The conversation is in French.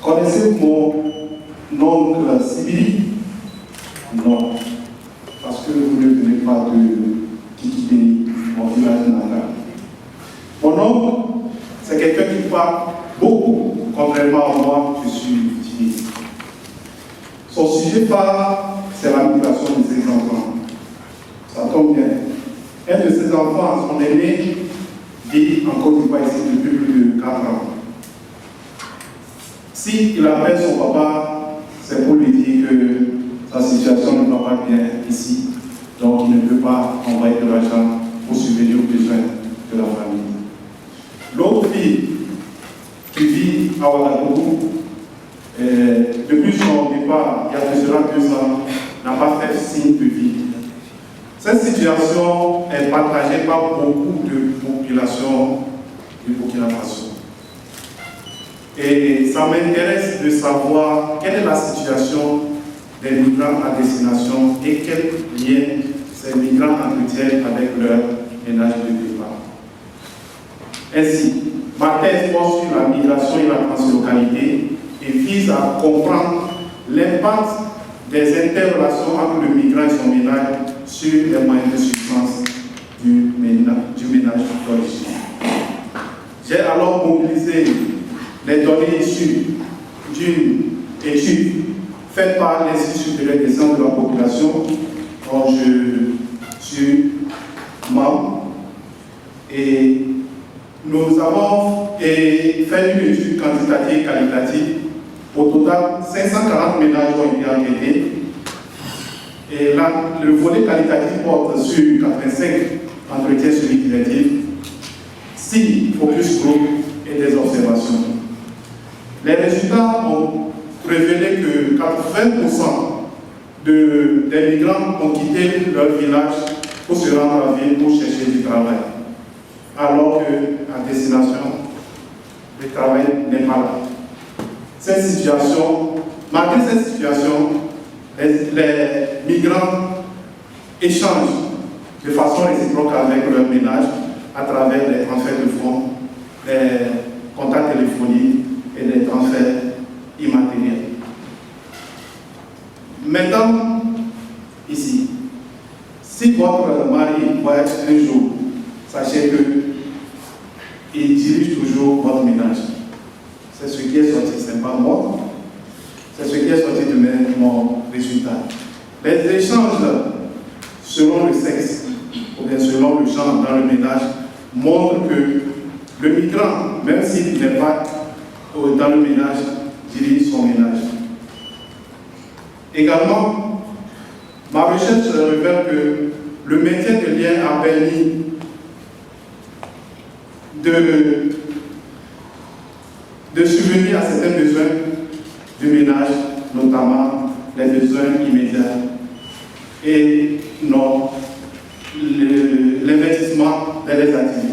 Connaissez mon oncle Sibili? Non, parce que vous ne venez pas de Kikibéni, mon village natal. Mon oncle, c'est quelqu'un qui parle beaucoup, contrairement à moi, je suis timide. Son sujet phare, c'est la migration de ses enfants. Ça tombe bien. Un de ses enfants, son aîné, vit en Côte d'Ivoire ici depuis plus de 4 ans. Si il appelle son papa, c'est pour lui dire que sa situation ne va pas bien ici, donc il ne peut pas envoyer de l'argent pour subvenir aux besoins de la famille. L'autre fille qui vit à Ouagadougou, depuis son départ, il y a de cela 2 ans, n'a pas fait signe de vie. Cette situation est partagée par beaucoup de populations du Burkina Faso. Et ça m'intéresse de savoir quelle est la situation des migrants à destination et quel lien ces migrants entretiennent avec leur ménage de départ. Ainsi, ma thèse porte sur la migration et la translocalité et vise à comprendre l'impact des interrelations entre le migrant et son ménage sur les moyens de subsistance du ménage d'origine. J'ai alors mobilisé les données issues d'une étude faite par l'Institut supérieur des sciences de la population, dont je suis membre, et nous avons fait une étude quantitative et qualitative. Au total, 540 ménages ont été enquêtés. Et là, le volet qualitatif porte sur 85 entretiens significatifs, 6 focus group et des observations. Les résultats ont révélé que 80% des migrants ont quitté leur village pour se rendre à la ville pour chercher du travail, alors qu'à destination, le travail n'est pas là. Malgré cette situation, les migrants échangent de façon réciproque avec leur ménage à travers les transferts de fonds, les contacts téléphoniques et les transferts immatériels. Maintenant, ici, si votre mari voyage un jour, sachez qu'il dirige toujours votre ménage. C'est ce qui est sorti, ce n'est pas moi. C'est ce qui est sorti de mon résultat. Les échanges selon le sexe ou bien selon le genre dans le ménage montrent que le migrant, même s'il n'est pas dans le ménage, dirige son ménage. Également, ma recherche révèle que le maintien de liens a permis de subvenir à certains besoins du ménage, notamment les besoins immédiats et non l'investissement dans les activités